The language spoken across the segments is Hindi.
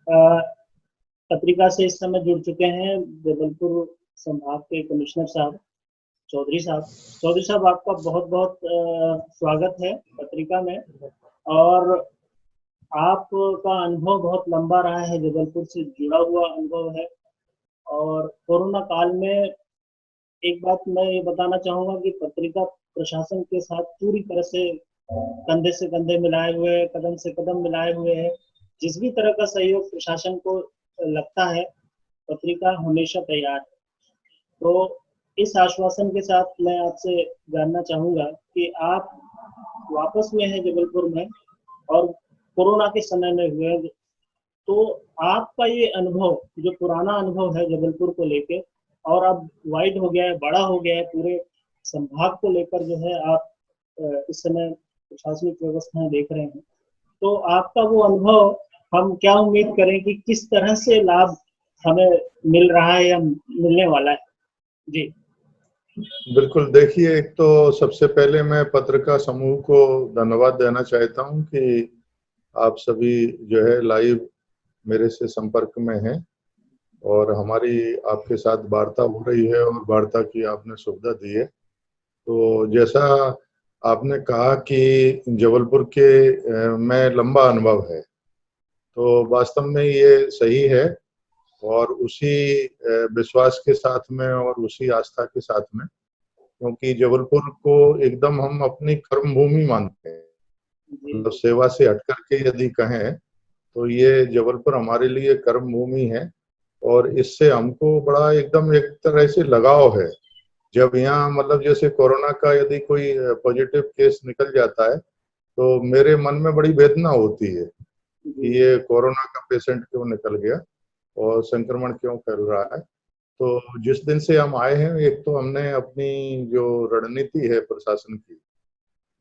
पत्रिका से इस समय जुड़ चुके हैं जबलपुर संभाग के कमिश्नर साहब चौधरी साहब। चौधरी साहब, आपका बहुत बहुत स्वागत है पत्रिका में। और आपका अनुभव बहुत लंबा रहा है, जबलपुर से जुड़ा हुआ अनुभव है। और कोरोना काल में एक बात मैं ये बताना चाहूँगा कि पत्रिका प्रशासन के साथ पूरी तरह से कंधे मिलाए हुए है, कदम से कदम मिलाए हुए है। जिस भी तरह का सहयोग प्रशासन को लगता है, पत्रिका हमेशा तैयार है। तो इस आश्वासन के साथ मैं आपसे जानना चाहूँगा कि आप वापस में हैं जबलपुर में और कोरोना के समय में हुए, तो आपका ये अनुभव, जो पुराना अनुभव है जबलपुर को लेके, और अब वाइड हो गया है, बड़ा हो गया है, पूरे संभाग को लेकर जो है आप इस समय प्रशासनिक व्यवस्थाएं देख रहे हैं, तो आपका वो अनुभव हम क्या उम्मीद करें कि किस तरह से लाभ हमें मिल रहा है या मिलने वाला है? जी बिल्कुल। देखिए, एक तो सबसे पहले मैं पत्रिका समूह को धन्यवाद देना चाहता हूं कि आप सभी जो है लाइव मेरे से संपर्क में हैं और हमारी आपके साथ वार्ता हो रही है और वार्ता की आपने सुविधा दी है। तो जैसा आपने कहा कि जबलपुर के में लंबा अनुभव है, तो वास्तव में ये सही है और उसी विश्वास के साथ में और उसी आस्था के साथ में, क्योंकि जबलपुर को एकदम हम अपनी कर्म भूमि मानते हैं। मतलब सेवा से हट करके यदि कहें तो ये जबलपुर हमारे लिए कर्म भूमि है और इससे हमको बड़ा एकदम एक तरह से लगाव है। जब यहाँ मतलब जैसे कोरोना का यदि कोई पॉजिटिव केस निकल जाता है तो मेरे मन में बड़ी वेदना होती है कि ये कोरोना का पेशेंट क्यों निकल गया और संक्रमण क्यों फैल रहा है। तो जिस दिन से हम आए हैं, एक तो हमने अपनी जो रणनीति है प्रशासन की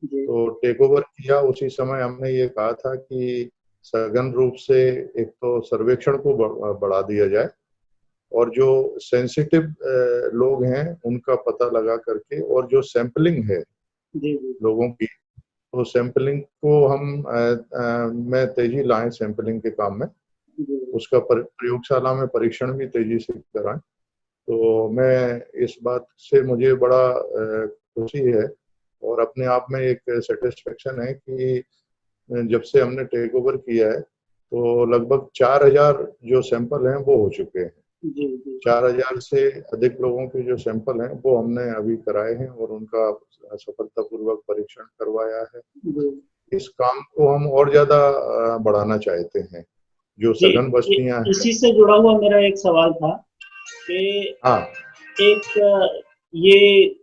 तो टेक ओवर किया। उसी समय हमने ये कहा था कि सघन रूप से एक तो सर्वेक्षण को बढ़ा दिया जाए और जो सेंसिटिव लोग हैं उनका पता लगा करके, और जो सैंपलिंग है लोगों की, तो सैंपलिंग को हम में तेजी लाएं सैंपलिंग के काम में, उसका प्रयोगशाला में परीक्षण भी तेजी से कराएं। तो मैं इस बात से मुझे बड़ा खुशी है और अपने आप में एक सेटिस्फेक्शन है कि जब से हमने टेक ओवर किया है तो लगभग 4000 जो सैंपल हैं वो हो चुके हैं। 4000 से अधिक लोगों के जो सैंपल हैं वो हमने अभी कराए हैं और उनका सफलतापूर्वक परीक्षण करवाया है। इस काम को हम और ज्यादा बढ़ाना चाहते हैं। जो सघन बस्तियां हैं, इसी से जुड़ा हुआ मेरा एक सवाल था कि एक ये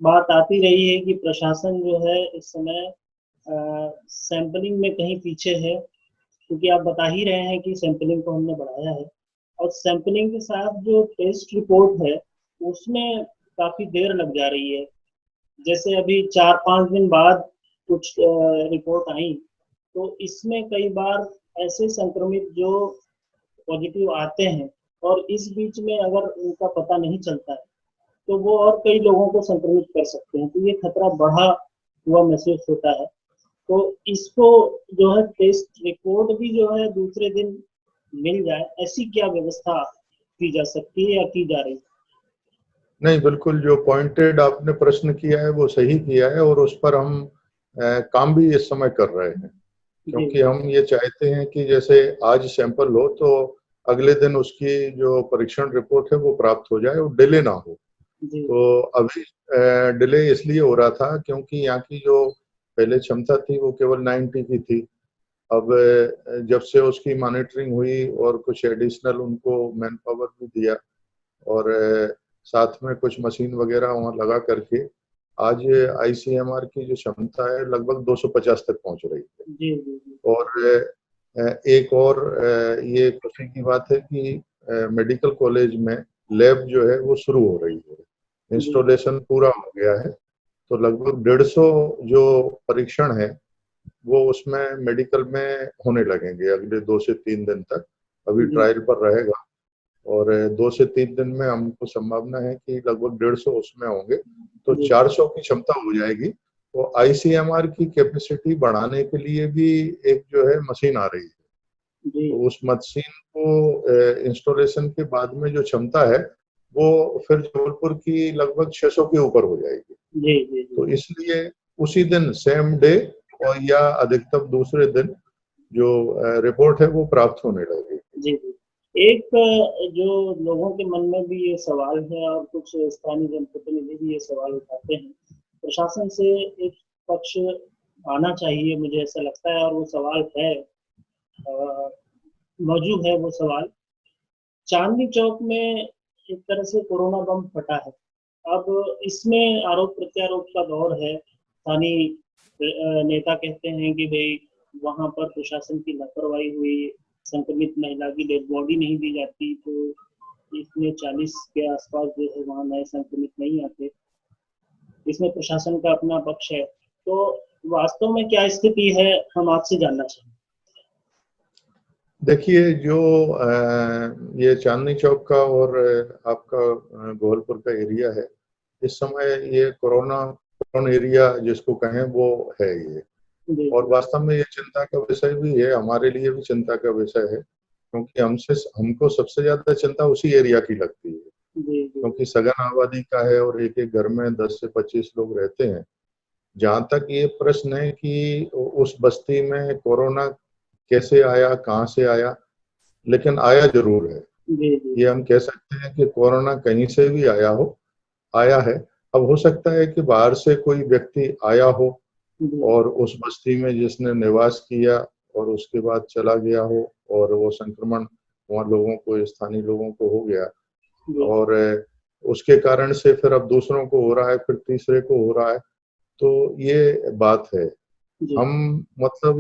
बात आती रही है कि प्रशासन जो है इस समय सैंपलिंग में कहीं पीछे है, क्योंकि आप बता ही रहे हैं कि सैंपलिंग को हमने बढ़ाया है और सैंपलिंग के साथ जो टेस्ट रिपोर्ट है उसमें काफी देर लग जा रही है। जैसे अभी 4-5 दिन बाद कुछ रिपोर्ट आई, तो इसमें कई बार ऐसे संक्रमित जो पॉजिटिव आते हैं और इस बीच में अगर उनका पता नहीं चलता है तो वो और कई लोगों को संक्रमित कर सकते हैं, तो ये खतरा बढ़ा हुआ महसूस होता है। तो इसको जो है टेस्ट रिपोर्ट भी जो है दूसरे दिन मिल जाए, ऐसी क्या व्यवस्था की जा सकती है या की जा रही है? नहीं, बिल्कुल जो पॉइंटेड आपने प्रश्न किया है वो सही किया है और उस पर हम काम भी इस समय कर रहे हैं, क्योंकि हम ये चाहते हैं कि जैसे आज सैंपल हो तो अगले दिन उसकी जो परीक्षण रिपोर्ट है वो प्राप्त हो जाए और डिले ना हो। तो अभी डिले इसलिए हो रहा था क्योंकि यहाँ की जो पहले क्षमता थी वो केवल 90 की थी। अब जब से उसकी मॉनिटरिंग हुई और कुछ एडिशनल उनको मैन पावर भी दिया और साथ में कुछ मशीन वगैरह वहाँ लगा करके आज आईसीएमआर की जो क्षमता है लगभग 250 तक पहुंच रही है। और एक और ये खुशी की बात है कि मेडिकल कॉलेज में लैब जो है वो शुरू हो रही है, इंस्टॉलेशन पूरा हो गया है। तो लगभग 150 जो परीक्षण है वो उसमें मेडिकल में होने लगेंगे अगले 2 से 3 दिन तक। अभी ट्रायल पर रहेगा और 2 से 3 दिन में हमको संभावना है कि लगभग 150 उसमें होंगे, तो 400 की क्षमता हो जाएगी। तो आईसीएमआर की कैपेसिटी बढ़ाने के लिए भी एक जो है मशीन आ रही है, तो उस मशीन वो इंस्टॉलेशन के बाद में जो क्षमता है वो फिर जबलपुर की लगभग 600 के ऊपर हो जाएगी। जी जी तो जी इसलिए उसी दिन सेम डे और या अधिकतम दूसरे दिन जो रिपोर्ट है वो प्राप्त होने लगेगी। जी जी। एक जो लोगों के मन में भी ये सवाल है और कुछ स्थानीय जनप्रतिनिधि भी ये सवाल उठाते हैं, प्रशासन से एक पक्ष आना चाहिए, मुझे ऐसा लगता है, और वो सवाल है, मौजूद है वो सवाल। चांदनी चौक में एक तरह से कोरोना बम फटा है। अब इसमें आरोप प्रत्यारोप का दौर है। स्थानीय नेता कहते हैं कि भाई वहां पर प्रशासन की लापरवाही हुई, संक्रमित महिला की डेड बॉडी नहीं दी जाती, तो इसमें 40 के आसपास जो है वहाँ नए संक्रमित नहीं आते। इसमें प्रशासन का अपना पक्ष है। तो वास्तव में क्या स्थिति है, हम आपसे जानना चाहेंगे। देखिए, जो ये चांदनी चौक का और आपका गोहलपुर का एरिया है, इस समय ये कोरोना एरिया जिसको कहें वो है ये। जी और वास्तव में ये चिंता का विषय भी है, हमारे लिए भी चिंता का विषय है, क्योंकि हमको सबसे ज्यादा चिंता उसी एरिया की लगती है, जी जी क्योंकि सघन आबादी का है और एक एक घर में 10 से 25 लोग रहते हैं। जहां तक ये प्रश्न है कि उस बस्ती में कोरोना कैसे आया, कहाँ से आया, लेकिन आया जरूर है। जी जी ये हम कह सकते हैं कि कोरोना कहीं से भी आया है। अब हो सकता है कि बाहर से कोई व्यक्ति आया हो जी और उस बस्ती में जिसने निवास किया और उसके बाद चला गया हो और वो संक्रमण वहाँ लोगों को, स्थानीय लोगों को हो गया, जी और उसके कारण से फिर अब दूसरों को हो रहा है, फिर तीसरे को हो रहा है। तो ये बात है। जी हम मतलब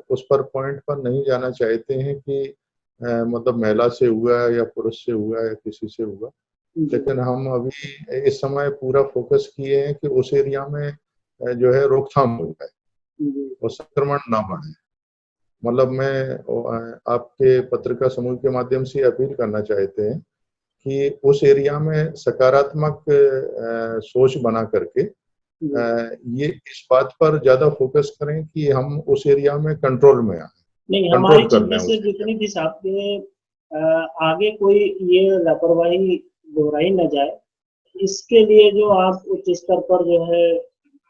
उस पर पॉइंट पर नहीं जाना चाहते हैं कि मतलब महिला से हुआ है या पुरुष से हुआ है या किसी से हुआ, जी लेकिन हम अभी इस समय पूरा फोकस किए हैं कि उस एरिया में जो है रोकथाम हो जाए जी और संक्रमण ना बढ़े। मतलब मैं आपके पत्रिका समूह के माध्यम से अपील करना चाहते हैं कि उस एरिया में सकारात्मक सोच बना करके जी। ये इस बात पर ज्यादा फोकस करें कि हम उस एरिया में कंट्रोल में आए, नहीं, हमारी कंट्रोल कर चिंता लें से उस एरिया जितनी थी साहब कि आगे कोई ये लापरवाही दोहराई न जाए, इसके लिए जो आप उच्च स्तर पर जो है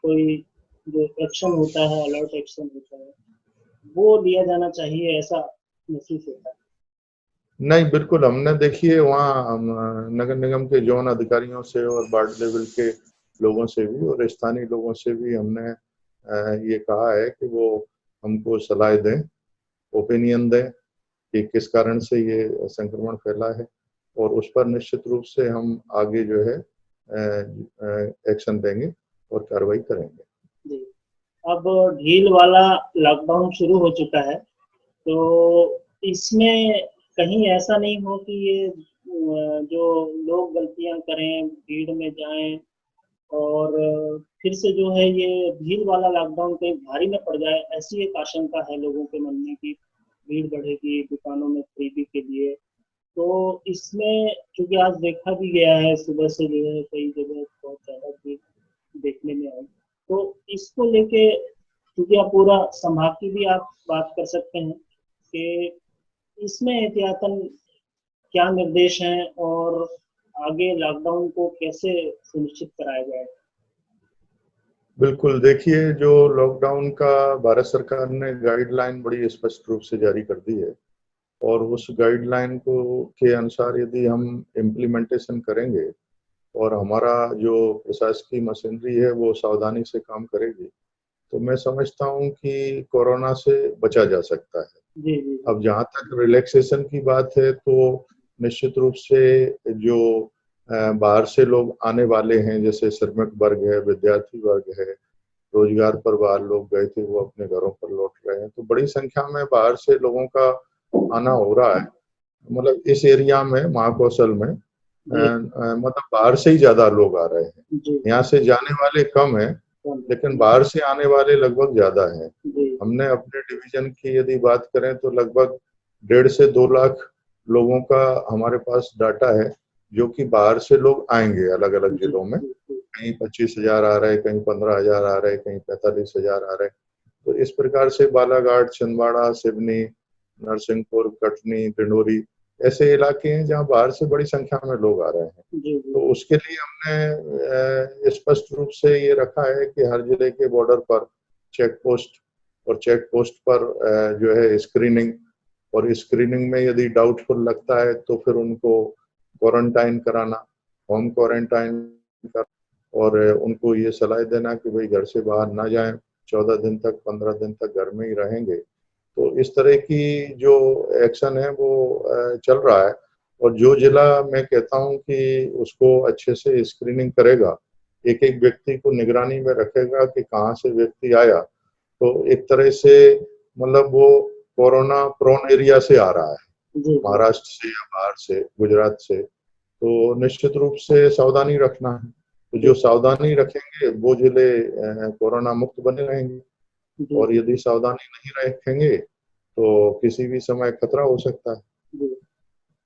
कोई जो एक्शन होता है, अलर्ट एक्शन होता है, वो लिया जाना चाहिए, ऐसा महसूस होता है। नहीं, बिल्कुल। हमने देखिए वहाँ नगर निगम के जोन अधिकारियों से और वार्ड लेवल के लोगों से भी और स्थानीय लोगों से भी हमने ये कहा है कि वो हमको सलाह दें, ओपिनियन दें कि किस कारण से ये संक्रमण फैला है, और उस पर निश्चित रूप से हम आगे जो है एक्शन देंगे और कार्रवाई करेंगे। जी। अब ढील वाला लॉकडाउन शुरू हो चुका है, तो इसमें कहीं ऐसा नहीं हो कि ये जो लोग गलतियाँ करें, भीड़ में जाएँ और फिर से जो है ये भीड़ वाला लॉकडाउन कहीं भारी न पड़ जाए, ऐसी एक आशंका है लोगों के मन में कि भीड़ बढ़ेगी दुकानों में खरीदी के लिए। तो इसमें चूँकि आज देखा भी गया है, सुबह से जो है कई जगह बहुत ज़्यादा भीड़ देखने में आई। तो इसको लेके क्योंकि आप पूरा संभाग की भी आप बात कर सकते हैं कि इसमें एहतियातन क्या निर्देश हैं और आगे लॉकडाउन को कैसे सुनिश्चित कराया जाए? बिल्कुल, देखिए, जो लॉकडाउन का भारत सरकार ने गाइडलाइन बड़ी स्पष्ट रूप से जारी कर दी है, और उस गाइडलाइन को के अनुसार यदि हम इम्प्लीमेंटेशन करेंगे और हमारा जो प्रशासकीय मशीनरी है वो सावधानी से काम करेगी, तो मैं समझता हूँ कि कोरोना से बचा जा सकता है। जी, जी, जी। अब जहाँ तक रिलैक्सेशन की बात है, तो निश्चित रूप से जो बाहर से लोग आने वाले हैं, जैसे श्रमिक वर्ग है, विद्यार्थी वर्ग है, रोजगार पर बाहर लोग गए थे वो अपने घरों पर लौट रहे हैं, तो बड़ी संख्या में बाहर से लोगों का आना हो रहा है। मतलब इस एरिया में, महाकौशल में जी, मतलब बाहर से ही ज्यादा लोग आ रहे हैं। जी, यहाँ से जाने वाले कम हैं, लेकिन बाहर से आने वाले लगभग ज्यादा हैं। जी, हमने अपने डिवीजन की यदि बात करें तो लगभग 1.5 से 2 लाख लोगों का हमारे पास डाटा है, जो कि बाहर से लोग आएंगे अलग अलग जी, जिलों में। जी, जी। कहीं 25,000 आ रहे हैं, कहीं 15,000 आ रहे हैं, कहीं 45,000 आ रहे हैं। तो इस प्रकार से बालाघाट, छिंदवाड़ा, सिवनी, नरसिंहपुर, कटनी, डिंडोरी ऐसे इलाके हैं जहाँ बाहर से बड़ी संख्या में लोग आ रहे हैं। जी जी तो उसके लिए हमने स्पष्ट रूप से ये रखा है कि हर जिले के बॉर्डर पर चेक पोस्ट, और चेक पोस्ट पर जो है स्क्रीनिंग, और स्क्रीनिंग में यदि डाउटफुल लगता है तो फिर उनको क्वारंटाइन कराना, होम क्वारंटाइन कर, और उनको ये सलाह देना कि भाई घर से बाहर ना जाएं, 14 दिन तक, 15 दिन तक घर में ही रहेंगे। तो इस तरह की जो एक्शन है वो चल रहा है। और जो जिला मैं कहता हूं कि उसको अच्छे से स्क्रीनिंग करेगा, एक एक व्यक्ति को निगरानी में रखेगा कि कहाँ से व्यक्ति आया, तो एक तरह से मतलब वो कोरोना प्रोन एरिया से आ रहा है, जी जी महाराष्ट्र से या बाहर से, गुजरात से, तो निश्चित रूप से सावधानी रखना है। तो जो सावधानी रखेंगे वो जिले कोरोना मुक्त बने रहेंगे, जी और यदि सावधानी नहीं रखेंगे तो किसी भी समय खतरा हो सकता है। जी।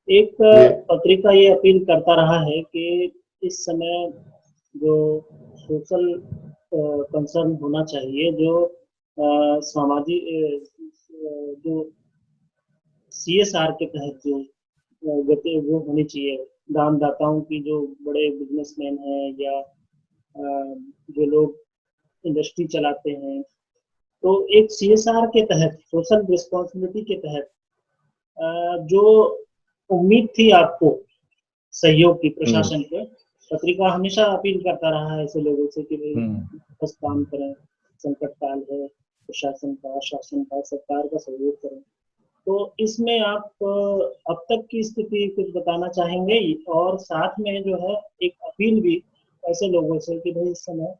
एक ये पत्रिका ये अपील करता रहा है कि इस समय जो सोशल कंसर्न होना चाहिए, जो सामाजिक जो सीएसआर के तहत जो गति वो होनी चाहिए, दानदाताओं की, जो बड़े बिजनेसमैन हैं या जो लोग इंडस्ट्री चलाते हैं, तो एक सीएसआर के तहत, सोशल रिस्पॉन्सिबिलिटी के तहत जो उम्मीद थी आपको सहयोग की हम्म प्रशासन के, पत्रिका हमेशा अपील करता रहा है ऐसे लोगों से कि भाई हम्म बस काम करें, संकट काल है, प्रशासन का, शासन का, सरकार का सहयोग करें। तो इसमें आप अब तक की स्थिति कुछ बताना चाहेंगे, और साथ में जो है एक अपील भी ऐसे लोगों से कि भाई इस समय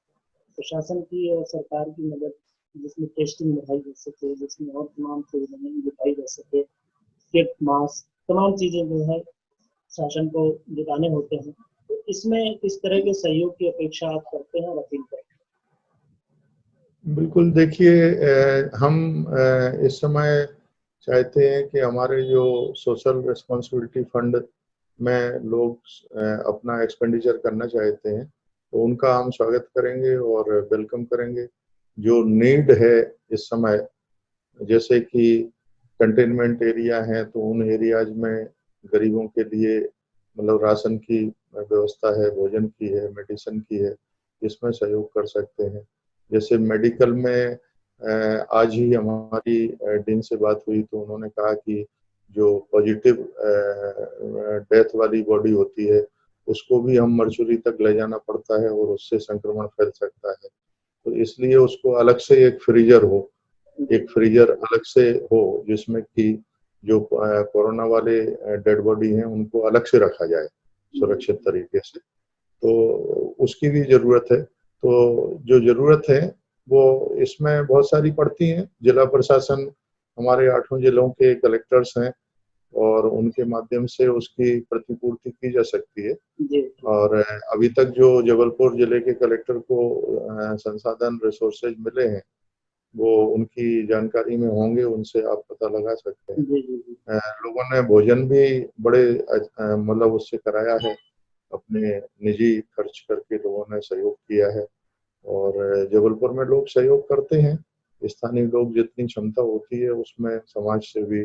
प्रशासन की और सरकार की मदद, जिसमें टेस्टिंग बढ़ाई जा सके, जिसमें और तमाम सुविधाएं जुटाई जा सके, किट, मास्क, तमाम चीजें जो है शासन को जुटाने होते हैं, तो इसमें किस तरह के सहयोग की अपेक्षा आप करते हैं और अपील करते बिल्कुल। देखिए, हम इस समय चाहते हैं कि हमारे जो सोशल रिस्पॉन्सिबिलिटी फंड में लोग अपना एक्सपेंडिचर करना चाहते हैं, तो उनका हम स्वागत करेंगे और वेलकम करेंगे। जो नीड है इस समय, जैसे कि कंटेनमेंट एरिया है, तो उन एरियाज में गरीबों के लिए मतलब राशन की व्यवस्था है, भोजन की है, मेडिसिन की है, इसमें सहयोग कर सकते हैं। जैसे मेडिकल में आज ही हमारी डीन से बात हुई, तो उन्होंने कहा कि जो पॉजिटिव डेथ वाली बॉडी होती है उसको भी हम मर्चुरी तक ले जाना पड़ता है और उससे संक्रमण फैल सकता है। तो इसलिए उसको अलग से एक फ्रीजर हो, एक फ्रीजर अलग से हो, जिसमें कि जो कोरोना वाले डेड बॉडी हैं उनको अलग से रखा जाए सुरक्षित तरीके से, तो उसकी भी जरूरत है। तो जो जरूरत है वो इसमें बहुत सारी पड़ती हैं। जिला प्रशासन, हमारे 8 जिलों के कलेक्टर्स हैं, और उनके माध्यम से उसकी प्रतिपूर्ति की जा सकती है। हैं? और अभी तक जो जबलपुर जिले के कलेक्टर को संसाधन रिसोर्सेज मिले हैं वो उनकी जानकारी में होंगे, उनसे आप पता लगा सकते हैं। जी जी जी लोगों ने भोजन भी बड़े मतलब उससे कराया है, अपने निजी खर्च करके लोगों ने सहयोग किया है। और जबलपुर में लोग सहयोग करते हैं, स्थानीय लोग जितनी क्षमता होती है उसमें समाज से भी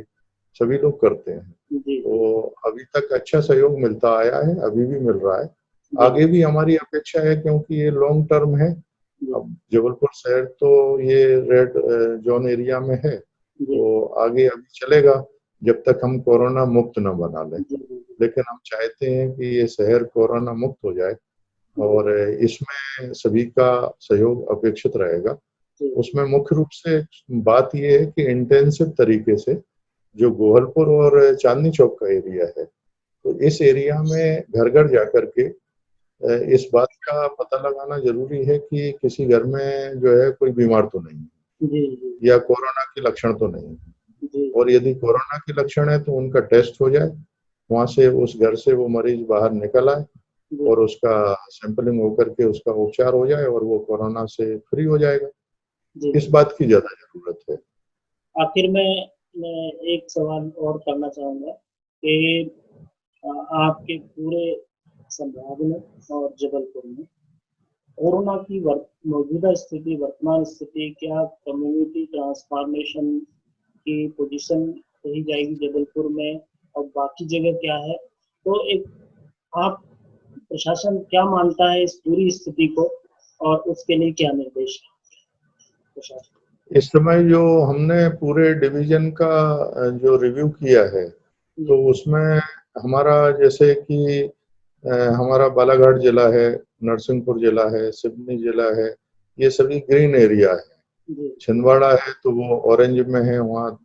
सभी लोग करते हैं। जी तो अभी तक अच्छा सहयोग मिलता आया है, अभी भी मिल रहा है, जी आगे भी हमारी अपेक्षा है, क्योंकि ये लॉन्ग टर्म है। जी अब जबलपुर शहर तो ये रेड जोन एरिया में है, जी तो आगे अभी चलेगा जब तक हम कोरोना मुक्त न बना लें। जी जी लेकिन हम चाहते हैं कि ये शहर कोरोना मुक्त हो जाए, और इसमें सभी का सहयोग अपेक्षित रहेगा। उसमें मुख्य रूप से बात ये है कि इंटेंसिव तरीके से जो गोहलपुर और चांदनी चौक का एरिया है, तो इस एरिया में घर घर जाकर के इस बात का पता लगाना जरूरी है कि किसी घर में जो है कोई बीमार तो नहीं है, जी जी या कोरोना के लक्षण तो नहीं है। जी और यदि कोरोना के लक्षण है तो उनका टेस्ट हो जाए, वहां से उस घर से वो मरीज बाहर निकल आए, जी और उसका सैंपलिंग होकर के उसका उपचार हो जाए और वो कोरोना से फ्री हो जाएगा। जी इस जी। बात की ज्यादा जरूरत है। आखिर में मैं एक सवाल और करना चाहूँगा कि आपके पूरे संभाग में और जबलपुर में कोरोना की मौजूदा स्थिति, वर्तमान स्थिति, क्या कम्युनिटी ट्रांसफॉर्मेशन की पोजीशन कही जाएगी जबलपुर में और बाकी जगह क्या है, तो एक आप प्रशासन क्या मानता है इस पूरी स्थिति को और उसके लिए क्या निर्देश है प्रशासन? इस समय जो हमने पूरे डिवीजन का जो रिव्यू किया है, तो उसमें हमारा जैसे कि हमारा बालाघाट जिला है, नरसिंहपुर जिला है, सिवनी जिला है, ये सभी ग्रीन एरिया है। छिंदवाड़ा है तो वो ऑरेंज में है, वहाँ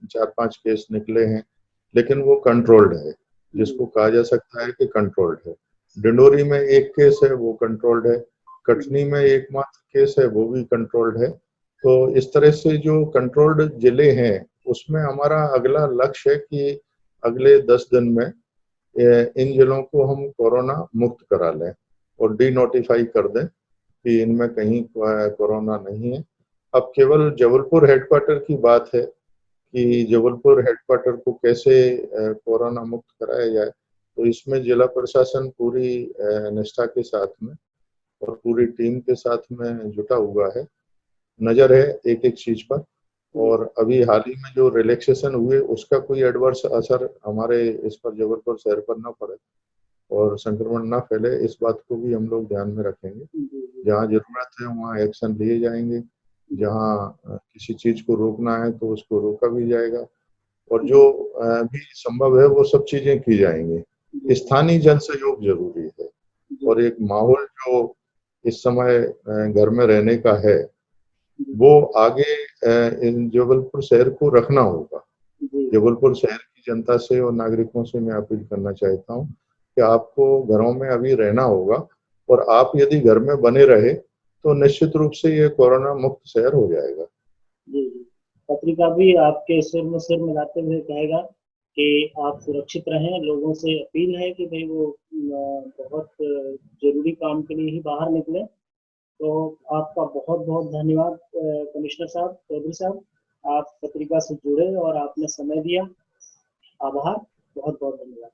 4-5 केस निकले हैं, लेकिन वो कंट्रोल्ड है, जिसको कहा जा सकता है कि कंट्रोल्ड है। डिंडोरी में 1 केस है, वो कंट्रोल्ड है। कटनी में एकमात्र केस है, वो भी कंट्रोल्ड है। तो इस तरह से जो कंट्रोल्ड जिले हैं, उसमें हमारा अगला लक्ष्य है कि अगले 10 दिन में इन जिलों को हम कोरोना मुक्त करा लें और डी नोटिफाई कर दें कि इनमें कहीं कोरोना नहीं है। अब केवल जबलपुर हेडक्वार्टर की बात है कि जबलपुर हेडक्वार्टर को कैसे कोरोना मुक्त कराया जाए, तो इसमें जिला प्रशासन पूरी निष्ठा के साथ में और पूरी टीम के साथ में जुटा हुआ है। नजर है एक एक चीज पर, और अभी हाल ही में जो रिलैक्सेशन हुए उसका कोई एडवर्स असर हमारे इस पर जबलपुर शहर पर ना पड़े और संक्रमण ना फैले, इस बात को भी हम लोग ध्यान में रखेंगे। जहाँ जरूरत है वहाँ एक्शन लिए जाएंगे, जहाँ किसी चीज को रोकना है तो उसको रोका भी जाएगा, और जो भी संभव है वो सब चीजें की जाएंगी। स्थानीय जन सहयोग जरूरी है, और एक माहौल जो इस समय घर में रहने का है, वो आगे इन जबलपुर शहर को रखना होगा। जबलपुर शहर की जनता से और नागरिकों से मैं अपील करना चाहता हूँ कि आपको घरों में अभी रहना होगा, और आप यदि घर में बने रहे तो निश्चित रूप से ये कोरोना मुक्त शहर हो जाएगा। जी जी, पत्रिका भी आपके सिर में सिर मिलाते हुए कहेगा कि आप सुरक्षित रहें। लोगों से अपील है कि भाई वो बहुत जरूरी काम के लिए ही बाहर निकले। तो आपका बहुत बहुत धन्यवाद कमिश्नर साहब, चौधरी साहब, आप पत्रिका से जुड़े और आपने समय दिया। आभार, बहुत बहुत धन्यवाद।